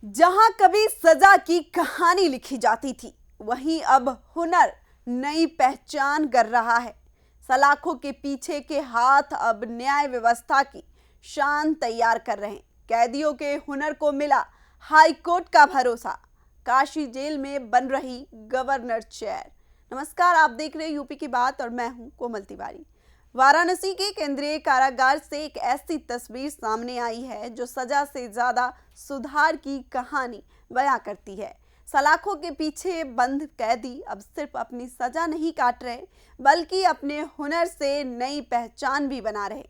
जहां कभी सजा की कहानी लिखी जाती थी, वहीं अब हुनर नई पहचान कर रहा है। सलाखों के पीछे के हाथ अब न्याय व्यवस्था की शान तैयार कर रहे हैं। कैदियों के हुनर को मिला हाई कोर्ट का भरोसा। काशी जेल में बन रही गवर्नर चेयर। नमस्कार, आप देख रहे हैं यूपी की बात और मैं हूं कोमल तिवारी। वाराणसी के केंद्रीय कारागार से एक ऐसी तस्वीर सामने आई है जो सजा से ज्यादा सुधार की कहानी बयां करती है। सलाखों के पीछे बंद कैदी अब सिर्फ अपनी सजा नहीं काट रहे, बल्कि अपने हुनर से नई पहचान भी बना रहे।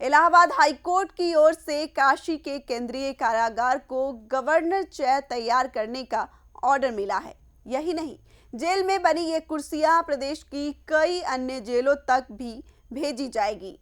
इलाहाबाद हाई कोर्ट की ओर से काशी के केंद्रीय कारागार को गवर्नर चेयर तैयार करने का ऑर्डर मिला है। यही नहीं, जेल में बनी ये कुर्सियां प्रदेश की कई अन्य जेलों तक भी भेजी जाएगी।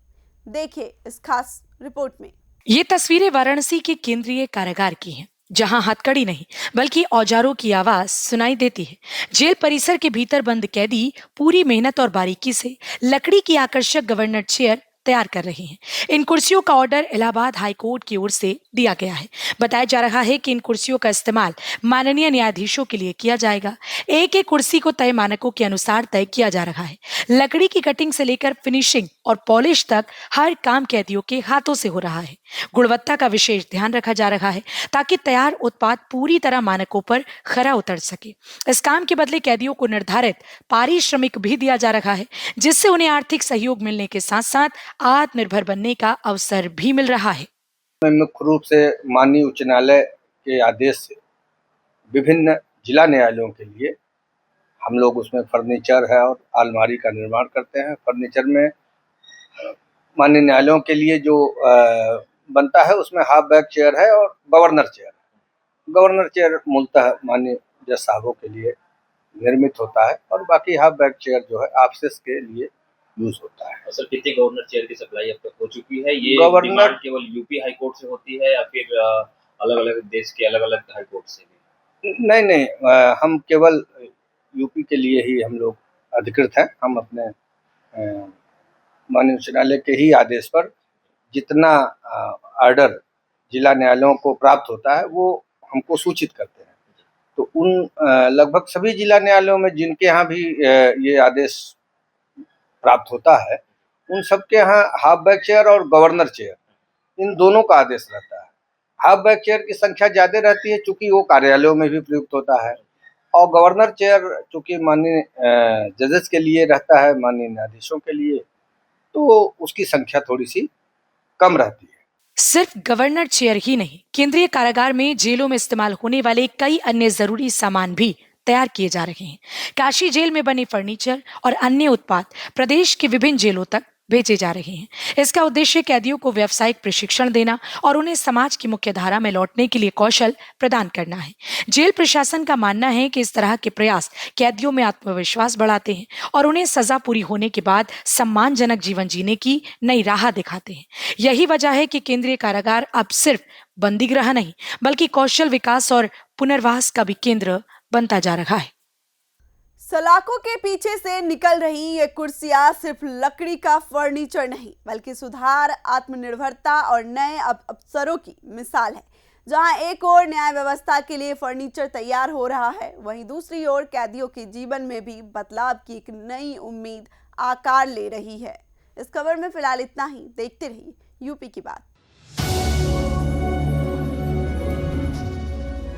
देखिए इस खास रिपोर्ट में। ये तस्वीरें वाराणसी के केंद्रीय कारागार की हैं, जहां हथकड़ी नहीं बल्कि औजारों की आवाज सुनाई देती है। जेल परिसर के भीतर बंद कैदी पूरी मेहनत और बारीकी से लकड़ी की आकर्षक गवर्नर चेयर तैयार कर रहे हैं। इन कुर्सियों का ऑर्डर इलाहाबाद हाई कोर्ट की ओर से दिया गया है। बताया जा रहा है कि इन कुर्सियों का इस्तेमाल माननीय न्यायाधीशों के लिए किया जाएगा। एक एक कुर्सी को तय मानकों के अनुसार तय किया जा रहा है। लकड़ी की कटिंग से लेकर फिनिशिंग और पॉलिश तक हर काम कैदियों के हाथों से हो रहा है। गुणवत्ता का विशेष ध्यान रखा जा रहा है ताकि तैयार उत्पाद पूरी तरह मानकों पर खरा उतर सके। इस काम के बदले कैदियों को निर्धारित पारिश्रमिक भी दिया जा रहा है, जिससे उन्हें आर्थिक सहयोग मिलने के साथ साथ आत्मनिर्भर बनने का अवसर भी मिल रहा है। मुख्य रूप से माननीय उच्च न्यायालय के आदेश से विभिन्न जिला न्यायालयों के लिए हम लोग उसमें फर्नीचर है और अलमारी का निर्माण करते हैं। फर्नीचर में माननीय न्यायालयों के लिए जो बनता है उसमें हाफ बैक चेयर है और गवर्नर चेयर है। गवर्नर चेयर मूलतः माननीय जज साहबों के लिए निर्मित होता है और बाकी हाफ बैक चेयर जो है ऑफिस के लिए यूज होता है। सर, कितनी गवर्नर चेयर की सप्लाई अब तक हो चुकी है? ये गवर्नर केवल यूपी हाई कोर्ट से होती है या फिर अलग अलग देश के अलग अलग हाई कोर्ट से भी? नहीं, हम केवल यूपी के लिए ही हम लोग अधिकृत हैं। हम अपने माननीय उच्च न्यायालय के ही आदेश पर जितना ऑर्डर जिला न्यायालयों को प्राप्त होता है वो हमको सूचित करते हैं। तो उन लगभग सभी जिला न्यायालयों में जिनके यहाँ भी ये आदेश प्राप्त होता है, उन सबके यहाँ हाफ बैक चेयर और गवर्नर चेयर इन दोनों का आदेश रहता है। हाफ बैक चेयर की संख्या ज़्यादा रहती है चूँकि वो कार्यालयों में भी प्रयुक्त होता है, और गवर्नर चेयर चूँकि माननीय जजेस के लिए रहता है, माननीय न्यायाधीशों के लिए, तो उसकी संख्या थोड़ी सी कम रहती है। सिर्फ गवर्नर चेयर ही नहीं, केंद्रीय कारागार में जेलों में इस्तेमाल होने वाले कई अन्य जरूरी सामान भी तैयार किए जा रहे हैं। काशी जेल में बने फर्नीचर और अन्य उत्पाद प्रदेश के विभिन्न जेलों तक भेजे जा रहे हैं। इसका उद्देश्य कैदियों को व्यावसायिक प्रशिक्षण देना और उन्हें समाज की मुख्य धारा में लौटने के लिए कौशल प्रदान करना है। जेल प्रशासन का मानना है कि इस तरह के प्रयास कैदियों में आत्मविश्वास बढ़ाते हैं और उन्हें सजा पूरी होने के बाद सम्मानजनक जीवन जीने की नई राह दिखाते हैं। यही वजह है कि केंद्रीय कारागार अब सिर्फ बंदीगृह नहीं बल्कि कौशल विकास और पुनर्वास का भी केंद्र बनता जा रहा है। सलाखों के पीछे से निकल रही ये कुर्सियां सिर्फ लकड़ी का फर्नीचर नहीं, बल्कि सुधार, आत्मनिर्भरता और नए अवसरों की मिसाल है। जहां एक ओर न्याय व्यवस्था के लिए फर्नीचर तैयार हो रहा है, वहीं दूसरी ओर कैदियों के जीवन में भी बदलाव की एक नई उम्मीद आकार ले रही है। इस खबर में फिलहाल इतना ही। देखते रहिए यूपी की बात।